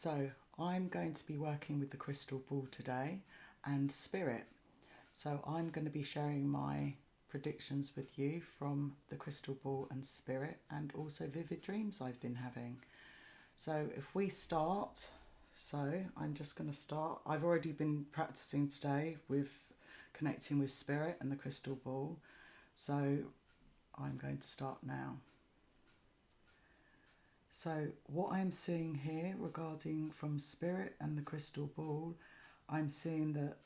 So I'm going to be working with the crystal ball today and spirit. So I'm going to be sharing my predictions with you from the crystal ball and spirit, and also vivid dreams I've been having. So if we start, I'm just going to start. I've already been practicing today with connecting with spirit and the crystal ball. So I'm going to start now. So what I'm seeing here regarding from spirit and the crystal ball, I'm seeing that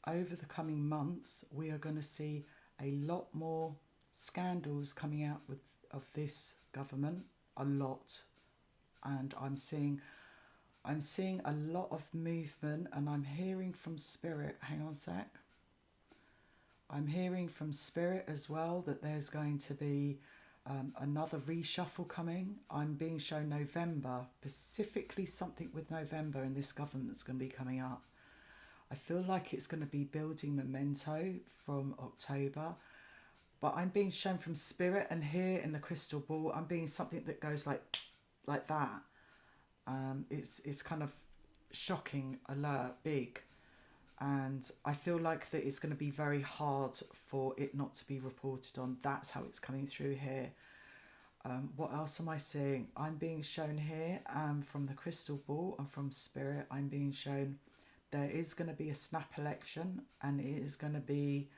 over the coming months we are going to see a lot more scandals coming out of this government, a lot. And I'm seeing a lot of movement, and I'm hearing from spirit, hang on a sec. I'm hearing from spirit as well that there's going to be another reshuffle coming. I'm being shown November, specifically something with November in this government that's going to be coming up. I feel like it's going to be building memento from October, but I'm being shown from spirit, and here in the crystal ball I'm being something that goes like that. It's kind of shocking, alert, big, and I feel like that it's going to be very hard for it not to be reported on. That's how it's coming through here. What else am I seeing? I'm being shown here from the crystal ball and from spirit, I'm being shown there is going to be a snap election, and it is going to be,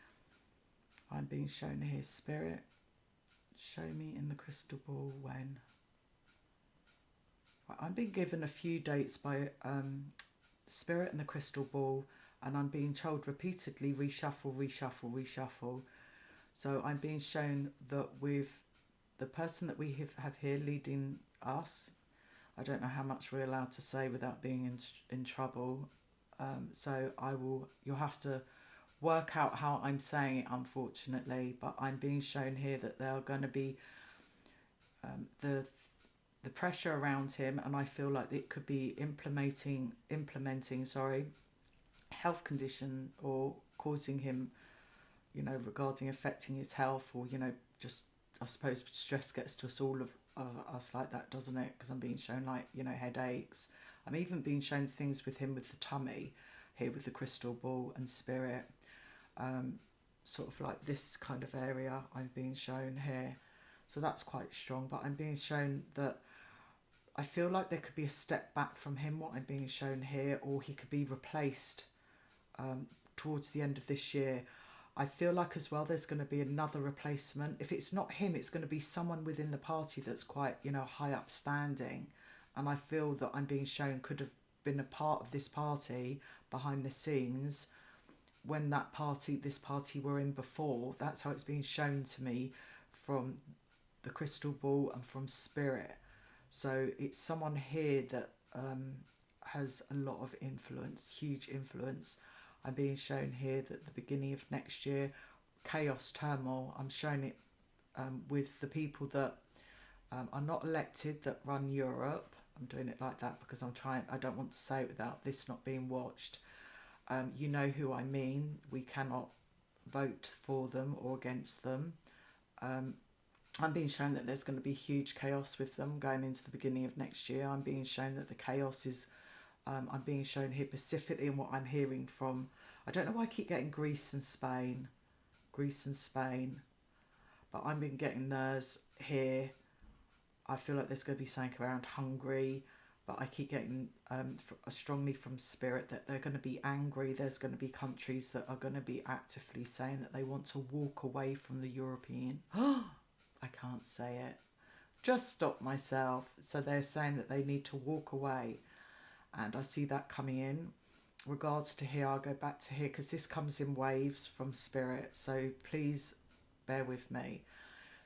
I'm being shown here, spirit, show me in the crystal ball when. I'm being given a few dates by spirit and the crystal ball, and I'm being told repeatedly reshuffle, reshuffle, reshuffle. So I'm being shown that with the person that we have here leading us, I don't know how much we're allowed to say without being in trouble. So you'll have to work out how I'm saying it, unfortunately, but I'm being shown here that there are going to be the pressure around him, and I feel like it could be implementing health condition, or causing him, regarding affecting his health, or just, I suppose stress gets to us all of us like that, doesn't it? Because I'm being shown headaches. I'm even being shown things with him with the tummy here with the crystal ball and spirit, sort of like this kind of area I'm being shown here. So that's quite strong, but I'm being shown that I feel like there could be a step back from him, what I'm being shown here, or he could be replaced towards the end of this year. I feel like as well there's going to be another replacement. If it's not him, it's going to be someone within the party that's quite, high up standing. And I feel that I'm being shown could have been a part of this party behind the scenes when this party were in before. That's how it's being shown to me from the crystal ball and from spirit. So it's someone here that has a lot of influence, huge influence. I'm being shown here that the beginning of next year, chaos, turmoil. I'm showing it with the people that are not elected, that run Europe. I'm doing it like that because I don't want to say it without this not being watched. You know who I mean. We cannot vote for them or against them. I'm being shown that there's going to be huge chaos with them going into the beginning of next year. I'm being shown that the chaos is, I'm being shown here specifically in what I'm hearing from, I don't know why I keep getting Greece and Spain, but I've been getting theirs here. I feel like there's going to be something around Hungary, but I keep getting strongly from spirit that they're going to be angry. There's going to be countries that are going to be actively saying that they want to walk away from the European. I can't say it. Just stop myself. So they're saying that they need to walk away. And I see that coming in. Regards to here, I'll go back to here because this comes in waves from spirit. So please bear with me.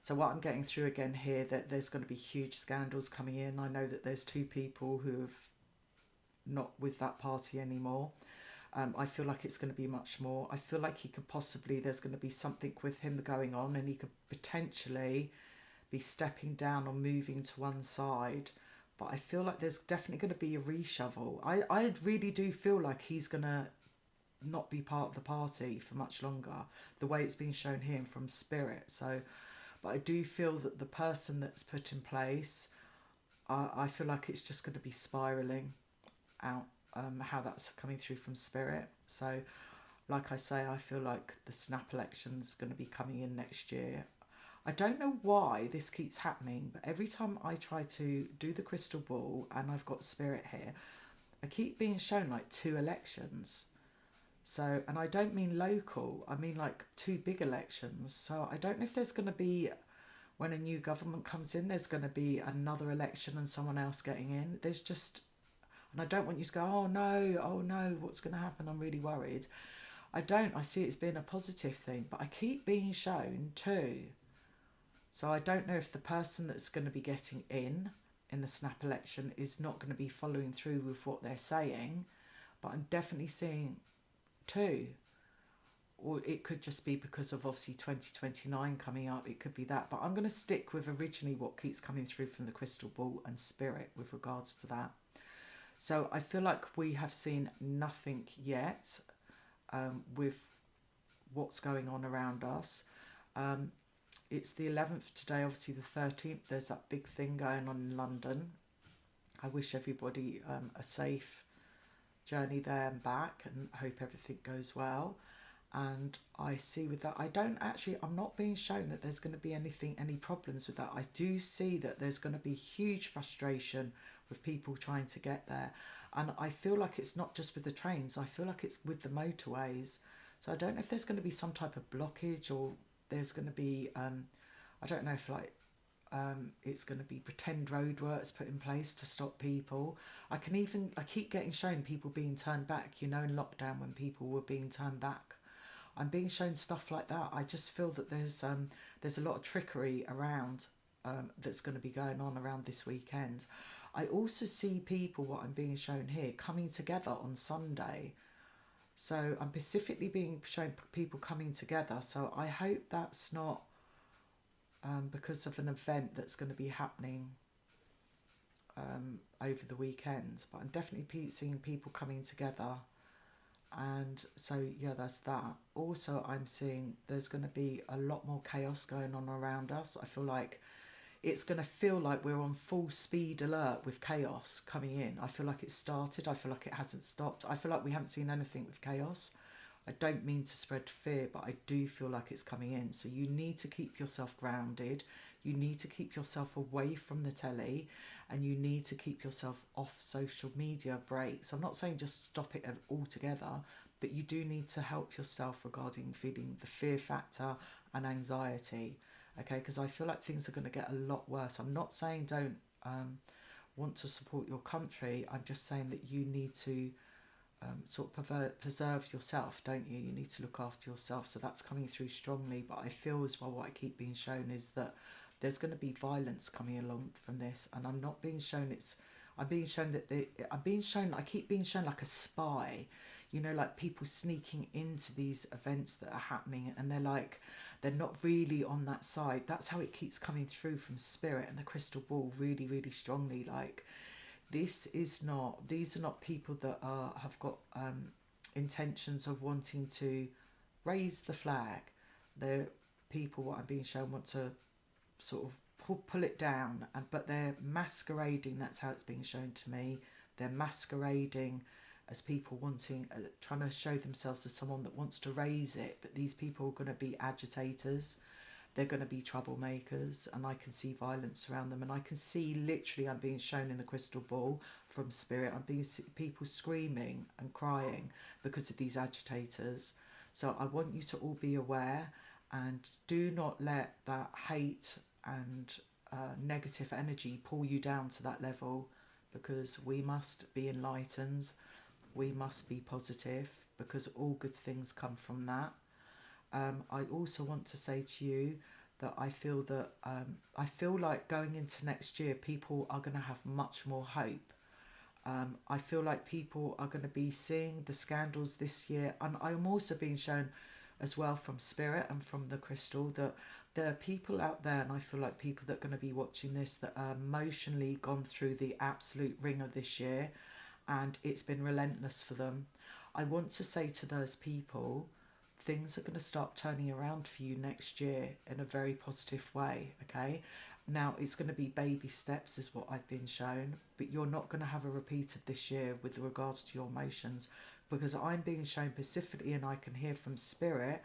So what I'm getting through again here, that there's going to be huge scandals coming in. I know that there's two people who have not with that party anymore. I feel like it's going to be much more. I feel like there's going to be something with him going on, and he could potentially be stepping down or moving to one side. But I feel like there's definitely going to be a reshuffle. I really do feel like he's going to not be part of the party for much longer, the way it's been shown here from spirit. So, but I do feel that the person that's put in place, I feel like it's just going to be spiralling. out how that's coming through from spirit. So like I say, I feel like the snap election is going to be coming in next year. I don't know why this keeps happening, but every time I try to do the crystal ball and I've got spirit here, I keep being shown like 2 elections. So, and I don't mean local, I mean like 2 big elections. So I don't know if there's going to be, when a new government comes in, there's going to be another election and someone else getting in. There's just, and I don't want you to go, oh no, what's going to happen? I'm really worried. I don't. I see it as being a positive thing, but I keep being shown 2. So I don't know if the person that's going to be getting in the snap election is not going to be following through with what they're saying, but I'm definitely seeing 2. Or it could just be because of obviously 2029 coming up. It could be that. But I'm going to stick with originally what keeps coming through from the crystal ball and spirit with regards to that. So I feel like we have seen nothing yet with what's going on around us. It's the 11th today, obviously the 13th. There's that big thing going on in London. I wish everybody a safe journey there and back, and hope everything goes well. And I see with that, I'm not being shown that there's going to be any problems with that. I do see that there's going to be huge frustration with people trying to get there. And I feel like it's not just with the trains, I feel like it's with the motorways. So I don't know if there's going to be some type of blockage, or there's going to be, I don't know if it's going to be pretend roadworks put in place to stop people. I keep getting shown people being turned back, in lockdown when people were being turned back. I'm being shown stuff like that. I just feel that there's a lot of trickery around that's going to be going on around this weekend. I also see people, what I'm being shown here, coming together on Sunday. So I'm specifically being shown people coming together. So I hope that's not because of an event that's going to be happening over the weekend. But I'm definitely seeing people coming together. And so, yeah, that's that. Also, I'm seeing there's going to be a lot more chaos going on around us. I feel like it's going to feel like we're on full speed alert with chaos coming in. I feel like it's started. I feel like it hasn't stopped. I feel like we haven't seen anything with chaos. I don't mean to spread fear, but I do feel like it's coming in. So you need to keep yourself grounded. You need to keep yourself away from the telly, and you need to keep yourself off social media breaks. I'm not saying just stop it altogether, but you do need to help yourself regarding feeling the fear factor and anxiety. Okay, because I feel like things are going to get a lot worse. I'm not saying don't want to support your country. I'm just saying that you need to sort of preserve yourself, don't you? You need to look after yourself. So that's coming through strongly. But I feel as well what I keep being shown is that there's going to be violence coming along from this, and I'm not being shown I'm being shown I keep being shown like a spy, like people sneaking into these events that are happening, and they're not really on that side. That's how it keeps coming through from spirit and the crystal ball really, really strongly. Like, these are not people that have got intentions of wanting to raise the flag. They're people, what I'm being shown, want to sort of pull it down, but they're masquerading. That's how it's being shown to me. They're masquerading as people wanting, trying to show themselves as someone that wants to raise it, but these people are going to be agitators. They're going to be troublemakers, and I can see violence around them, and I can see, literally, I'm being shown in the crystal ball from spirit, I'm being people screaming and crying because of these agitators. So I want you to all be aware, and do not let that hate and negative energy pull you down to that level, because we must be enlightened, we must be positive, because all good things come from that. I also want to say to you that I feel like going into next year, people are going to have much more hope. I feel like people are going to be seeing the scandals this year, and I'm also being shown as well from spirit and from the crystal that there are people out there, and I feel like people that are going to be watching this, that are emotionally gone through the absolute ringer this year, and it's been relentless for them. I want to say to those people, things are going to start turning around for you next year in a very positive way, okay? Now, it's going to be baby steps, is what I've been shown, but you're not going to have a repeat of this year with regards to your emotions, because I'm being shown specifically, and I can hear from spirit,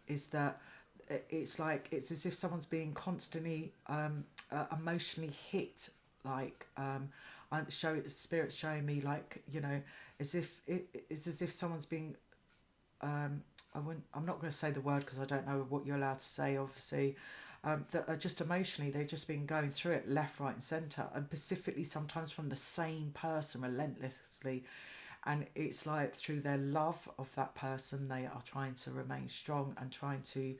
is that it's like it's as if someone's being constantly emotionally hit. Like spirit's showing me, like, you know, as if it's as if someone's being I'm not going to say the word because I don't know what you're allowed to say, obviously. That are just emotionally, they've just been going through it left, right, and centre, and specifically sometimes from the same person relentlessly. And it's like through their love of that person, they are trying to remain strong and trying to.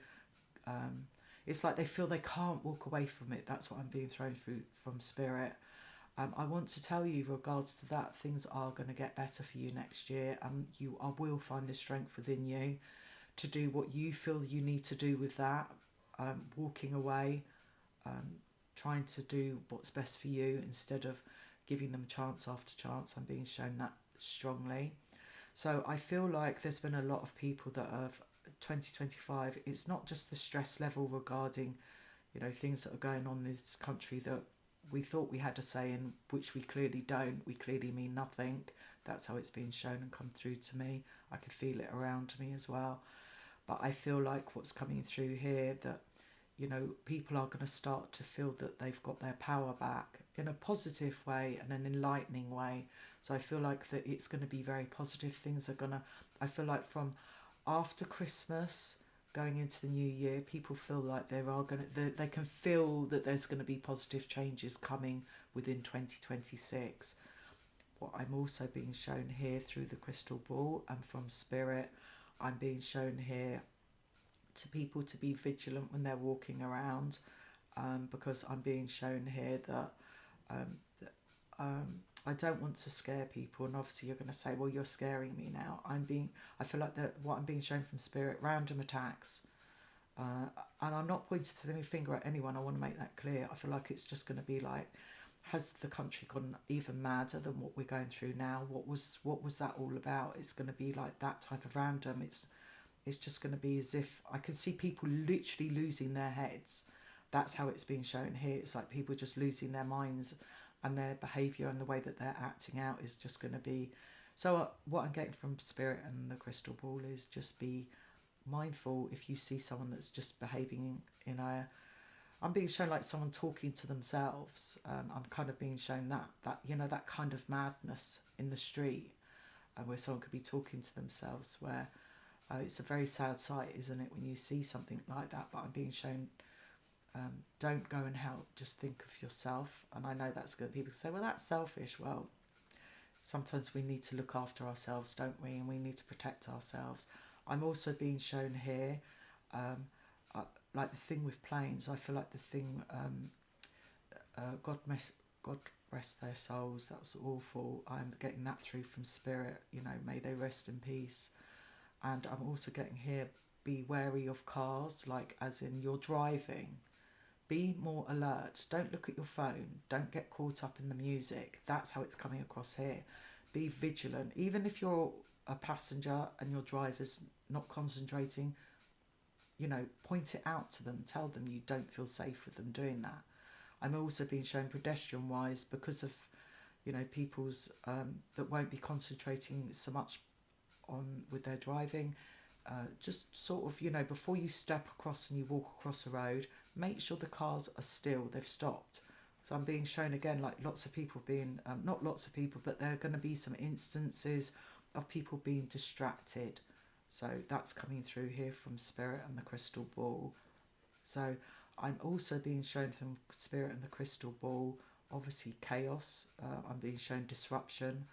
It's like they feel they can't walk away from it. That's what I'm being thrown through from spirit. I want to tell you, regards to that, things are going to get better for you next year, and will find the strength within you to do what you feel you need to do with that. Walking away, trying to do what's best for you instead of giving them chance after chance. I'm being shown that strongly. So I feel like there's been a lot of people that have 2025. It's not just the stress level regarding, you know, things that are going on in this country that we thought we had a say in, which we clearly don't. We clearly mean nothing. That's how it's been shown and come through to me. I could feel it around me as well. But I feel like what's coming through here, that, you know, people are going to start to feel that they've got their power back in a positive way and an enlightening way. So I feel like that it's going to be very positive. Things are going to, I feel like from after Christmas going into the new year, people feel like they can feel that there's going to be positive changes coming within 2026. What I'm also being shown here through the crystal ball and from spirit, I'm being shown here to people to be vigilant when they're walking around, because I'm being shown here that I don't want to scare people. And obviously you're going to say, well, you're scaring me now. I feel like that what I'm being shown from spirit, random attacks, and I'm not pointing the finger at anyone. I want to make that clear. I feel like it's just going to be like, has the country gone even madder than what we're going through now? What was that all about? It's going to be like that type of random. It's just going to be as if I can see people literally losing their heads. That's how it's being shown here. It's like people just losing their minds, and their behaviour and the way that they're acting out is just going to be. So what I'm getting from spirit and the crystal ball is just be mindful if you see someone that's just behaving in a. I'm being shown like someone talking to themselves. I'm kind of being shown that you know, that kind of madness in the street, where someone could be talking to themselves. Where it's a very sad sight, isn't it, when you see something like that? But I'm being shown, don't go and help. Just think of yourself. And I know that's good. People say, well, that's selfish. Well, sometimes we need to look after ourselves, don't we? And we need to protect ourselves. I'm also being shown here, like the thing with planes. I feel like the thing, God rest their souls. That was awful. I'm getting that through from spirit. You know, may they rest in peace. And I'm also getting here, be wary of cars, like as in you're driving. Be more alert. Don't look at your phone. Don't get caught up in the music. That's how it's coming across here. Be vigilant. Even if you're a passenger and your driver's not concentrating, you know, point it out to them. Tell them you don't feel safe with them doing that. I'm also being shown pedestrian wise, because of, you know, people's that won't be concentrating so much on with their driving. Just sort of, you know, before you step across and you walk across the road, make sure the cars are still, they've stopped. So I'm being shown again, like lots of people being, not lots of people, but there are going to be some instances of people being distracted. So that's coming through here from spirit and the crystal ball. So I'm also being shown from spirit and the crystal ball, obviously chaos. I'm being shown disruption.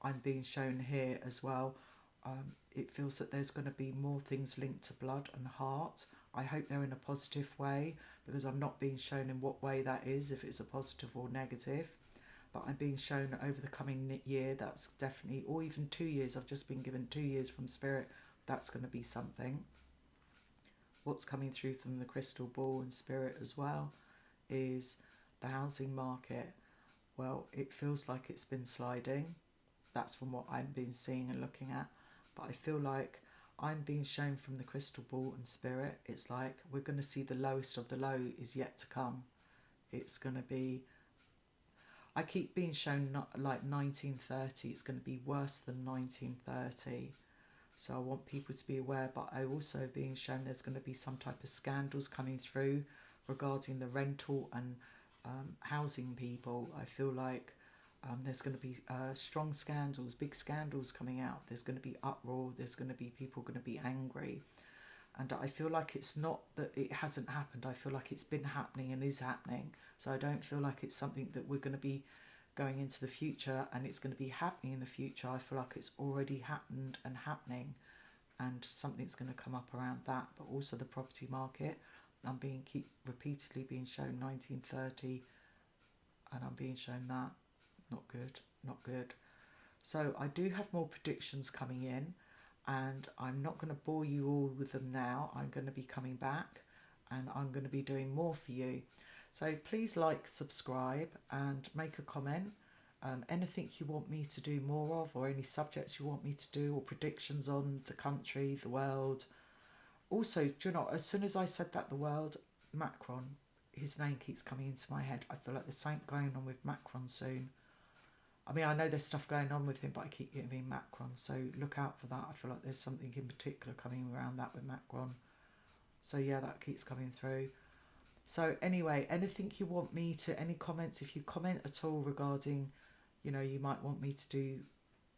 I'm being shown here as well. It feels that there's going to be more things linked to blood and heart. I hope they're in a positive way, because I'm not being shown in what way that is, if it's a positive or negative. But I'm being shown over the coming year, that's definitely, or even 2 years, I've just been given 2 years from spirit, that's going to be something. What's coming through from the crystal ball and spirit as well is the housing market. Well, it feels like it's been sliding. That's from what I've been seeing and looking at. But I feel like I'm being shown from the crystal ball and spirit, it's like we're going to see the lowest of the low is yet to come. it's going to be, I keep being shown not like 1930, it's going to be worse than 1930. So I want people to be aware, but I also being shown there's going to be some type of scandals coming through regarding the rental and housing people. I feel like there's going to be strong scandals, big scandals coming out. There's going to be uproar. There's going to be people going to be angry. And I feel like it's not that it hasn't happened. I feel like it's been happening and is happening. So I don't feel like it's something that we're going to be going into the future and it's going to be happening in the future. I feel like it's already happened and happening, and something's going to come up around that. But also the property market, I'm keep repeatedly being shown 1930, and I'm being shown that. Not good, not good. So I do have more predictions coming in, and I'm not going to bore you all with them now. I'm going to be coming back and I'm going to be doing more for you. So please like, subscribe and make a comment. Anything you want me to do more of, or any subjects you want me to do, or predictions on the country, the world. Also, do you know, as soon as I said that, the world, Macron, his name keeps coming into my head. I feel like there's something going on with Macron soon. I mean, I know there's stuff going on with him, but I keep getting Macron, so look out for that. I feel like there's something in particular coming around that with Macron. So yeah, that keeps coming through. So anyway, anything you want me to, any comments, if you comment at all regarding, you know, you might want me to do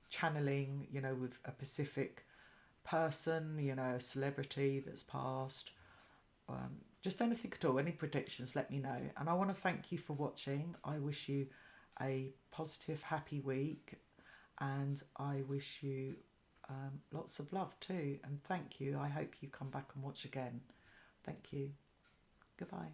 channeling, you know, with a specific person, you know, a celebrity that's passed, just anything at all, any predictions, let me know. And I want to thank you for watching. I wish you a positive, happy week, and I wish you lots of love too. And thank you. I hope you come back and watch again. Thank you. Goodbye.